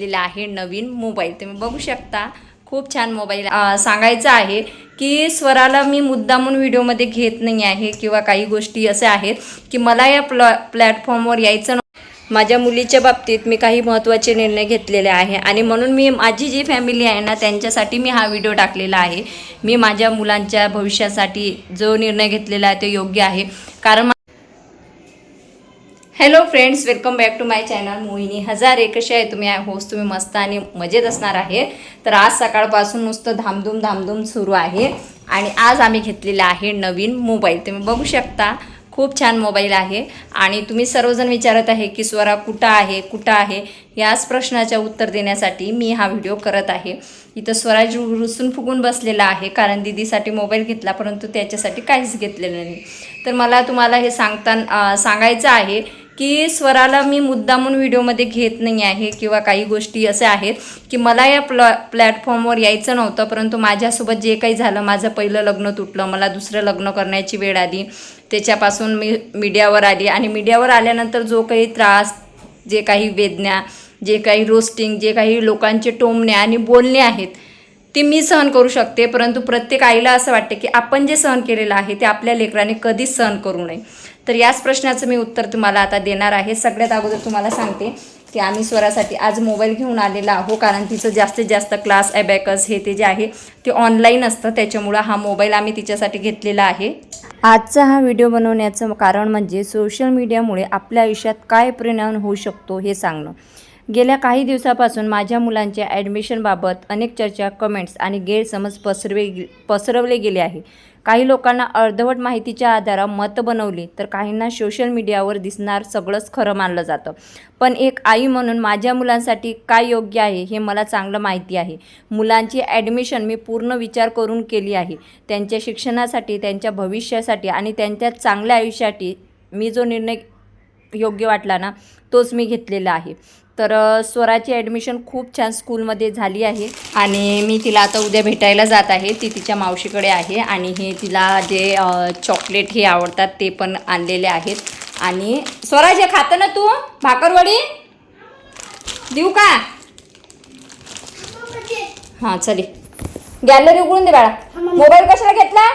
घेतलेला आहे नवीन मोबाईल. तुम्ही बघू शकता, खूप छान मोबाईल. सांगायचं आहे की स्वराला मी मुद्दामून व्हिडिओमध्ये घेत नाही आहे किंवा काही गोष्टी अशा आहेत की मला या प्लॅटफॉर्मवर यायचं. माझ्या मुलीच्या बाबतीत मी काही महत्त्वाचे निर्णय घेतलेले आहे आणि म्हणून मी माझी जी फॅमिली आहे ना त्यांच्यासाठी मी हा व्हिडिओ टाकलेला आहे. मी माझ्या मुलांच्या भविष्यासाठी जो निर्णय घेतलेला आहे तो योग्य आहे. कारण hello friends, welcome back to my channel Mohini Hazare. कसे आहे तुम्ही? आय होप तुम्ही मस्त आणि मजेत असणार आहे. तर आज सकाळपासून नुसतं धामधूम सुरू आहे आणि आज आम्ही घेतलेला आहे नवीन मोबाईल. तुम्ही बघू शकता, खूप छान मोबाईल आहे. आणि तुम्ही सर्वजण विचारत आहे की स्वरा कुठं आहे. याच प्रश्नाचं उत्तर देण्यासाठी मी हा व्हिडिओ करत आहे. इथं स्वराज रुसून फुगून बसलेला आहे कारण दीदीसाठी मोबाईल घेतला परंतु त्याच्यासाठी काहीच घेतलेलं नाही. तर मला तुम्हाला हे सांगायचं आहे की स्वराला मी मुद्दामून व्हिडिओमध्ये घेत नाही आहे किंवा काही गोष्टी अशा आहेत की मला या प्लॅटफॉर्मवर यायचं नव्हतं. परंतु माझ्यासोबत जे काही झालं, माझं पहिलं लग्न तुटलं, मला दुसरं लग्न करण्याची वेळ आली, त्याच्यापासून मी मीडियावर आली आणि मीडियावर आल्यानंतर जो काही त्रास, जे काही वेदना, जे काही रोस्टिंग, जे काही लोकांचे टोमणे आणि बोलणे आहेत ते मी सहन करू शकते. परंतु प्रत्येक आईला असं वाटते की आपण जे सहन केलेलं आहे ते आपल्या लेकराने कधीच सहन करू नये. तर याच प्रश्नाचं मी उत्तर तुम्हाला आता देणार आहे. सगळ्यात अगोदर तुम्हाला सांगते की आम्ही स्वरासाठी आज मोबाईल घेऊन आलेला आहो कारण तिचं जास्तीत जास्त क्लास, ॲबॅकस हे ते जे आहे ते ऑनलाईन असतं. त्याच्यामुळं हा मोबाईल आम्ही तिच्यासाठी घेतलेला आहे. आजचा हा व्हिडिओ बनवण्याचं कारण म्हणजे सोशल मीडियामुळे आपल्या आयुष्यात काय परिणाम होऊ शकतो हे सांगणं. गेल्या काही दिवसापासून माझ्या मुलांच्या ॲडमिशनबाबत अनेक चर्चा, कमेंट्स आणि गैरसमज पसरवले गेले आहे. काही लोकांना अर्धवट माहितीच्या आधारावर मत बनवली तर काहींना सोशल मीडियावर दिसणार सगळंच खरं मानलं जातं. पण एक आई म्हणून माझ्या मुलांसाठी काय योग्य आहे हे मला चांगलं माहिती आहे. मुलांची ॲडमिशन मी पूर्ण विचार करून केली आहे. त्यांच्या शिक्षणासाठी, त्यांच्या भविष्यासाठी आणि त्यांच्या चांगल्या आयुष्यासाठी मी जो निर्णय योग्य वाटला ना तोच मी घेतलेला आहे. तर स्वराची ॲडमिशन खूप छान स्कूलमध्ये झाली आहे आणि मी तिला आता उद्या भेटायला जात आहे. ती तिच्या मावशीकडे आहे आणि हे तिला जे चॉकलेट हे आवडतात ते पण आणलेले आहेत. आणि स्वराज हे खातं ना तू? भाकरवडी देऊ का? हां चले, गॅलरी उघडून दे बाळा. मोबाईल कशाला घेतला?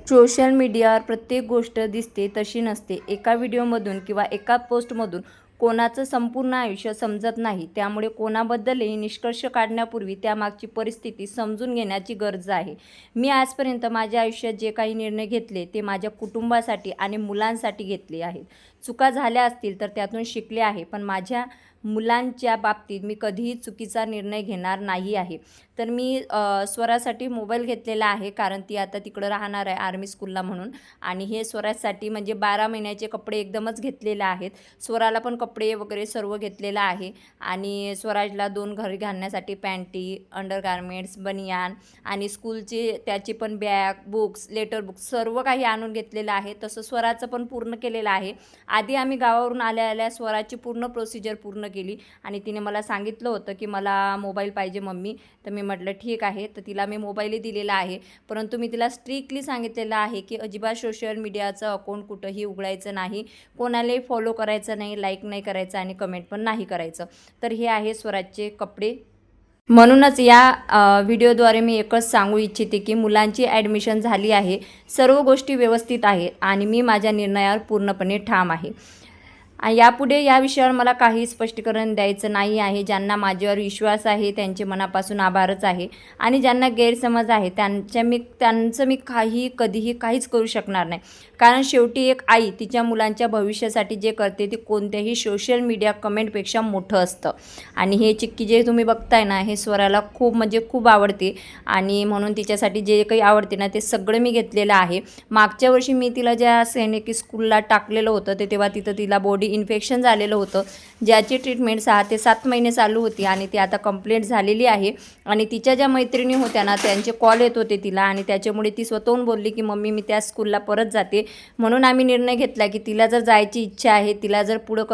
सोशल मीडियावर प्रत्येक गोष्ट दिसते तशी नसते. एका व्हिडिओमधून किंवा एका पोस्टमधून कोणाचं संपूर्ण आयुष्य समजत नाही. त्यामुळे कोणाबद्दलही निष्कर्ष काढण्यापूर्वी त्यामागची परिस्थिती समजून घेण्याची गरज आहे. मी आजपर्यंत माझ्या आयुष्यात जे काही निर्णय घेतले ते माझ्या कुटुंबासाठी आणि मुलांसाठी घेतले आहेत. चुका झाल्या असतील तर त्यातून शिकले आहे, पण माझ्या मुलांच्या बाबतीत मी कधीही चुकीचा निर्णय घेणार नाही आहे. तर मी स्वरासाठी मोबाईल घेतलेला आहे कारण ती आता तिकडं राहणार आहे आर्मी स्कूलला म्हणून. आणि हे स्वरासाठी म्हणजे 12 महिन्याचे कपडे एकदमच घेतलेले आहेत. स्वराला पण कपडे वगैरे सर्व घेतलेलं आहे आणि स्वराजला 2 घरी घालण्यासाठी पॅन्टी, अंडरगार्मेंट्स, बनियान आणि स्कूलची त्याची पण बॅग, बुक्स, लेटर बुक्स सर्व काही आणून घेतलेलं आहे. तसं स्वराचं पण पूर्ण केलेलं आहे. आधी आम्ही गावावरून आल्या स्वराची पूर्ण प्रोसिजर पूर्ण केली आणि तिने मला सांगितलं होतं की मला मोबाईल पाहिजे मम्मी. तर मी म्हटलं ठीक आहे. तर तिला मी मोबाईलही दिलेला आहे. परंतु मी तिला स्ट्रिक्टली सांगितलेलं आहे की अजिबात सोशल मीडियाचं अकाउंट कुठंही उघडायचं नाही, कोणालाही फॉलो करायचं नाही, लाईक नाही करायचं आणि कमेंट पण नाही करायचं. तर हे आहे स्वराजचे कपडे. म्हणूनच या व्हिडिओद्वारे मी एकच सांगू इच्छिते की मुलांची ॲडमिशन झाली आहे, सर्व गोष्टी व्यवस्थित आहेत आणि मी माझ्या निर्णयावर पूर्णपणे ठाम आहे. यापुढे या विषयावर मला काही स्पष्टीकरण द्यायचं नाही आहे. ज्यांना माझ्यावर विश्वास आहे त्यांचे मनापासून आभारच आहे आणि ज्यांना गैरसमज आहे त्यांचं मी कधीही काहीच करू शकणार नाही. कारण शेवटी एक आई तिच्या मुलांच्या भविष्यासाठी जे करते ते कोणत्याही सोशल मीडिया कमेंटपेक्षा मोठं असतं. आणि हे चिक्की जे तुम्ही बघताय ना हे स्वराला खूप आवडते आणि म्हणून तिच्यासाठी जे काही आवडते ना ते सगळं मी घेतलेलं आहे. मागच्या वर्षी मी तिला ज्या सैनिकी स्कूलला टाकलेलं होतं तेव्हा तिला बॉडी इन्फेक्शन झालेलं होतं, ज्याची ट्रीटमेंट 6 ते 7 महिने चालू होती आणि ती आता कंप्लीट झालेली आहे. आणि तिच्या ज्या मैत्रिणी होत्या ना त्यांचे कॉल येत होते तिला आणि त्याच्यामुळे ती स्वतःहून बोलली की मम्मी मी त्या स्कूलला परत जाते. म्हणून आम्ही निर्णय घेतला की तिला जर जायची इच्छा आहे, तिला जर पुढं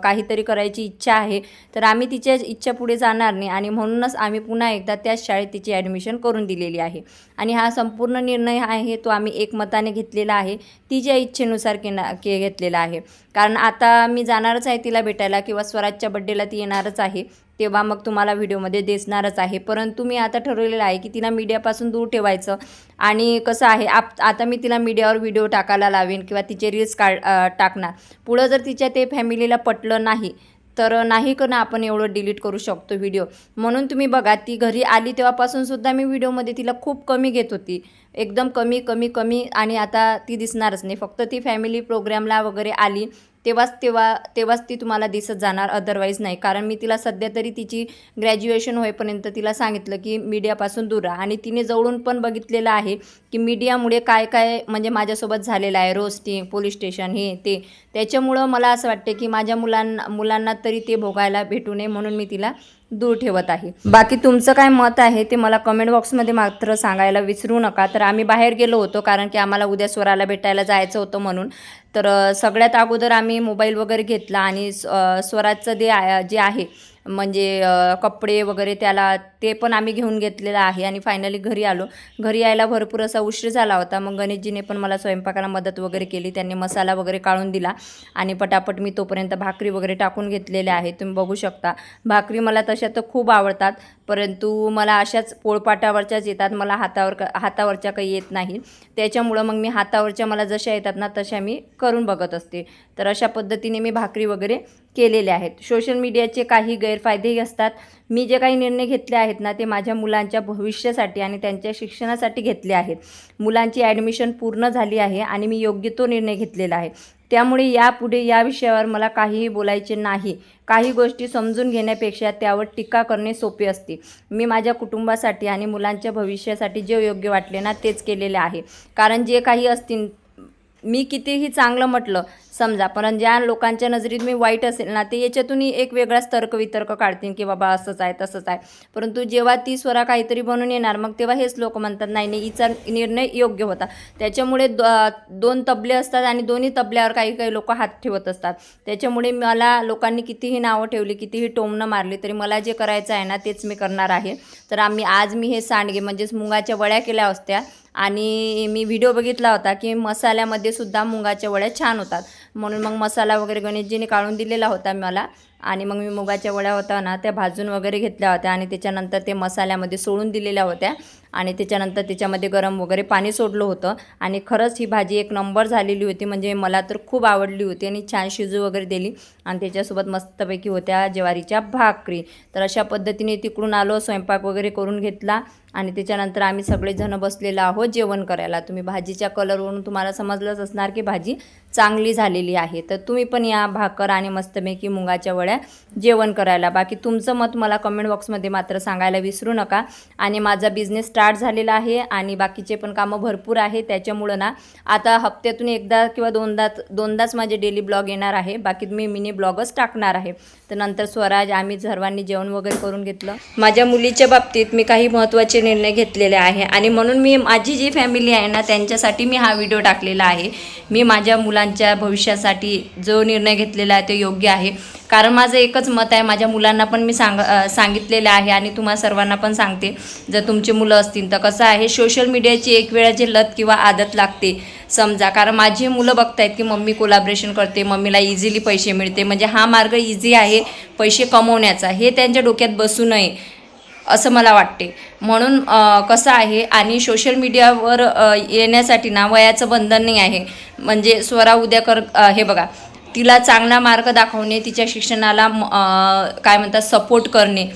काहीतरी करायची इच्छा आहे तर आम्ही तिच्या इच्छा पुढे जाणार नाही आणि म्हणूनच आम्ही पुन्हा एकदा त्याच शाळेत तिची ॲडमिशन करून दिलेली आहे. आणि हा संपूर्ण निर्णय आहे तो आम्ही एकमताने घेतलेला आहे, तिच्या इच्छेनुसार घेतलेला आहे. कारण आता मी जाणारच आहे तिला भेटायला किंवा स्वराजच्या बड्डेला ती येणारच आहे. तेव्हा मग तुम्हाला व्हिडिओमध्ये दिसणारच आहे. परंतु मी आता ठरवलेलं आहे की तिला मीडियापासून दूर ठेवायचं. आणि कसं आहे आता मी तिला मीडियावर व्हिडिओ टाकायला लावेन किंवा तिचे रील्स टाकणार. पुढं जर तिच्या ते फॅमिलीला पटलं नाही तर नाही का ना आपण एवढं डिलीट करू शकतो व्हिडिओ. म्हणून तुम्ही बघा, ती घरी आली तेव्हापासूनसुद्धा मी व्हिडिओमध्ये तिला खूप कमी घेत होती, एकदम कमी. आणि आता ती दिसणारच नाही. फक्त ती फॅमिली प्रोग्रामला वगैरे आली तेव्हाच ती तुम्हाला दिसत जाणार, अदरवाईज नाही. कारण मी तिला सध्या तरी तिची ग्रॅज्युएशन होईपर्यंत तिला सांगितलं की मीडियापासून दूर राहा. आणि तिने जवळून पण बघितलेलं आहे की मीडियामुळे काय म्हणजे माझ्यासोबत झालेलं आहे, रोस्टिंग, पोलीस स्टेशन, हे ते. त्याच्यामुळं मला असं वाटते की माझ्या मुलांना तरी ते भोगायला भेटू नये, म्हणून मी तिला दूर ठेवत आहे. बाकी तुमचं काय मत आहे ते मला कमेंट बॉक्समध्ये मात्र सांगायला विसरू नका. तर आम्ही बाहेर गेलो होतो कारण की आम्हाला उद्या स्वराला भेटायला जायचं होतं म्हणून. तर सगळ्यात अगोदर आम्ही मोबाईल वगैरे घेतला आणि स्वराचं जे आहे म्हणजे कपडे वगैरे त्याला ते पण आम्ही घेऊन घेतलेलं आहे. आणि फायनली घरी आलो. घरी यायला भरपूर असा उशीर झाला होता. मग गणेशजीने पण मला स्वयंपाकाला मदत वगैरे केली. त्यांनी मसाला वगैरे काढून दिला आणि पटापट मी तोपर्यंत भाकरी वगैरे टाकून घेतलेल्या आहे. तुम्ही बघू शकता, भाकरी मला तशा तर खूप आवडतात, परंतु मला अशाच पोळपाटावरच्याच येतात, मला हातावरच्या काही येत नाही. त्याच्यामुळं मग मी हातावरच्या मला जशा येतात ना तशा मी करून बघत असते. तर अशा पद्धतीने मी भाकरी वगैरे केलेले आहेत. सोशल मीडियाचे काही गैरफायदेही असतात. मी जे काही निर्णय घेतले आहेत ना ते माझ्या मुलांच्या भविष्यासाठी आणि त्यांच्या शिक्षणासाठी घेतले आहेत. मुलांची ॲडमिशन पूर्ण झाली आहे आणि मी योग्य तो निर्णय घेतलेला आहे. त्यामुळे यापुढे या विषयावर मला काहीही बोलायचे नाही. काही गोष्टी समजून घेण्यापेक्षा त्यावर टीका करणे सोपे असते. मी माझ्या कुटुंबासाठी आणि मुलांच्या भविष्यासाठी जे योग्य वाटले ना तेच केलेले आहे. कारण जे काही असतील, मी कितीही चांगलं म्हटलं समजा, पण ज्या लोकांच्या नजरेत मी वाईट असेल ना ते याच्यातूनही एक वेगळाच तर्कवितर्क काढतील की बाबा असंच आहे तसंच आहे. परंतु जेव्हा ती स्वरा काहीतरी बनून येणार मग तेव्हा हेच लोक म्हणतात नाही हिचा निर्णय योग्य होता. त्याच्यामुळे दोन तबले असतात आणि दोन्ही तबल्यावर काही लोक हात ठेवत असतात. त्याच्यामुळे मला लोकांनी कितीही नावं ठेवली, कितीही टोमणं मारली, तरी मला जे करायचं आहे ना तेच मी करणार आहे. तर आज मी हे सांडगे म्हणजेच मुगाच्या वड्या केल्या असत्या आणि मी व्हिडिओ बघितला होता की मसाल्यामध्ये सुद्धा मुगाच्या वड्या छान होतात. म्हणून मग मसाला वगैरे गणेशजीने काढून दिलेला होता मला. आणि मग मी मुगाच्या वड्या होत्या ना त्या भाजून वगैरे घेतल्या होत्या आणि त्याच्यानंतर ते मसाल्यामध्ये सोडून दिलेल्या होत्या. आणि त्याच्यानंतर त्याच्यामध्ये गरम वगैरे पाणी सोडलं होतं. आणि खरंच ही भाजी एक नंबर झालेली होती. म्हणजे मला तर खूप आवडली होती आणि छान शिजू वगैरे दिली. आणि त्याच्यासोबत मस्तपैकी होत्या ज्वारीच्या भाकरी. तर अशा पद्धतीने तिकडून आलो, स्वयंपाक वगैरे करून घेतला आणि त्याच्यानंतर आम्ही सगळेजण बसलेलो आहोत जेवण करायला. तुम्ही भाजीच्या कलरवरून तुम्हाला समजलंच असणार की भाजी चांगली झालेली आहे. तर तुम्ही पण या भाकर आणि मस्तपैकी मुगाच्या वड्या जेवण करायला. बाकी तुमचं मत मला कमेंट बॉक्समध्ये मात्र सांगायला विसरू नका. आणि माझा बिझनेस स्टार्ट झालेला आहे आणि बाकीचे पण कामं भरपूर आहे. त्याच्यामुळं ना आता हप्त्यातून एकदा किंवा दोनदाच माझे डेली ब्लॉग येणार आहे. बाकी मी मिनी ब्लॉगच टाकणार आहे. तर नंतर स्वराज आम्ही सर्वांनी जेवण वगैरे करून घेतलं. माझ्या मुलीच्या बाबतीत मी काही महत्त्वाचे निर्णय घेतलेले आहे आणि म्हणून मी माझी जी फॅमिली आहे ना त्यांच्यासाठी मी हा व्हिडिओ टाकलेला आहे. मी माझ्या मुलांच्या भविष्यासाठी जो निर्णय घेतलेला आहे ते योग्य आहे. कारण माझं एकच मत आहे, माझ्या मुलांना पण मी सांगितलेलं आहे आणि तुम्हाला सर्वांना पण सांगते, जर तुमचे मुलं असतील तर कसं आहे सोशल मीडियाची एक वेळा जे लत किंवा आदत लागते समजा. कारण माझी मुलं बघतायत की मम्मी कोलॅबरेशन करते, मम्मीला इझिली पैसे मिळते, म्हणजे हा मार्ग इझी आहे पैसे कमवण्याचा, हे त्यांच्या डोक्यात बसू नये असं मला वाटते. म्हणून कसं आहे आणि सोशल मीडियावर येण्यासाठी ना वयाचं बंधन नाही आहे. म्हणजे स्वरा उद्या हे बघा, तिला चांगला मार्ग दाखवणे, तिच्या शिक्षणाला काय म्हणतात सपोर्ट करणे,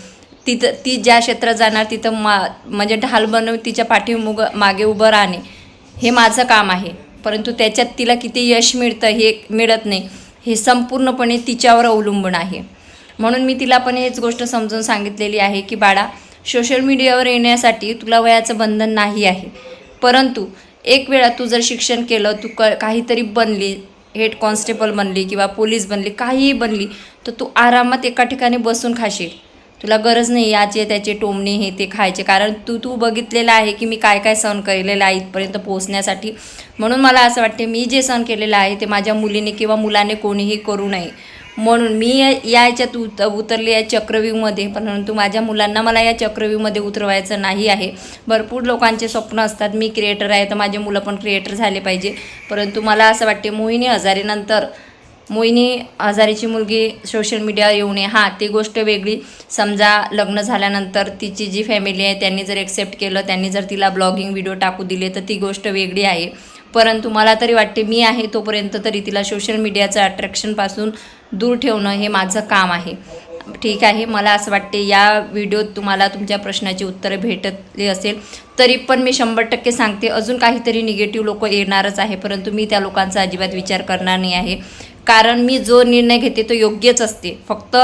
ती ज्या क्षेत्रात जाणार तिथं म्हणजे ढाल बनवून तिच्या मागे उभं राहणे हे माझं काम आहे. परंतु त्याच्यात तिला किती यश मिळतं हे मिळत नाही, हे संपूर्णपणे तिच्यावर अवलंबून आहे. म्हणून मी तिला पण हेच गोष्ट समजून सांगितलेली आहे की बाळा, सोशल मीडियावर येण्यासाठी तुला वयाचं बंधन नाही आहे. परंतु एक वेळा तू जर शिक्षण केलं, तू काहीतरी बनली, हेड कॉन्स्टेबल बनली किंवा पोलीस बनली, काहीही बनली, तर तू आरामात एका ठिकाणी बसून खाशील. तुला गरज नाही याचे त्याचे टोमणे हे ते खायचे. कारण तू बघितलेलं आहे की मी काय सहन केलेलं आहे इथपर्यंत पोहोचण्यासाठी. म्हणून मला असं वाटते मी जे सहन केलेलं आहे ते माझ्या मुलीने किंवा मुलाने कोणीही करू नये. म्हणून मी याच्यात उतरले या चक्रव्यूहमध्ये. परंतु माझ्या मुलांना मला या चक्रव्यूहमध्ये उतरवायचं नाही आहे. भरपूर लोकांचे स्वप्न असतात, मी क्रिएटर आहे तर माझे मुलं पण क्रिएटर झाले पाहिजे. परंतु मला असं वाटते मोहिनी हजारेनंतर मोहिनी हजारेची मुलगी सोशल मीडिया येऊ नये, हां ती गोष्ट वेगळी. समजा लग्न झाल्यानंतर तिची जी फॅमिली आहे त्यांनी जर एक्सेप्ट केलं, त्यांनी जर तिला ब्लॉगिंग व्हिडिओ टाकू दिले तर ती गोष्ट वेगळी आहे. परंतु मला तरी वाटते मी आहे तोपर्यंत तरी तिला सोशल मीडियाचं अट्रॅक्शनपासून दूर ठेवणं हे माझं काम आहे. ठीक आहे, मला असं वाटते या व्हिडिओत तुम्हाला तुमच्या प्रश्नाची उत्तरं भेटली असेल. तरी पण मी 100% सांगते, अजून काहीतरी निगेटिव्ह लोक येणारच आहे, परंतु मी त्या लोकांचा अजिबात विचार करणार नाही आहे. कारण मी जो निर्णय घेते तो योग्यच असते. फक्त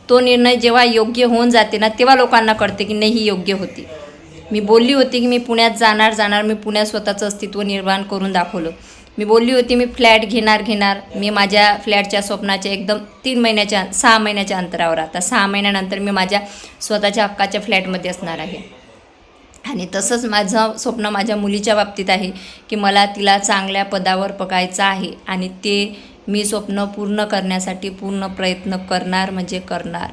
तो निर्णय जेव्हा योग्य होऊन जाते ना, तेव्हा लोकांना कळते की नाही ही योग्य होती. मी बोलली होती की मी पुण्यात जाणार, मी पुण्यात स्वतःचं अस्तित्व निर्माण करून दाखवलं. मी बोलली होती मी फ्लॅट घेणार. मी माझ्या फ्लॅटच्या स्वप्नाच्या एकदम 6 महिन्याच्या अंतरावर, आता 6 महिन्यानंतर मी माझ्या स्वतःच्या हक्काच्या फ्लॅटमध्ये असणार आहे. आणि तसंच माझं स्वप्न माझ्या मुलीच्या बाबतीत आहे की मला तिला चांगल्या पदावर बघायचं आहे आणि ते मी स्वप्न पूर्ण करण्यासाठी पूर्ण प्रयत्न करणार म्हणजे करणार.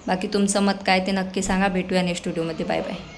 बाकी तुमचं मत काय ते नक्की सांगा. भेटूया नेक्स्ट व्हिडिओमध्ये. Bye bye.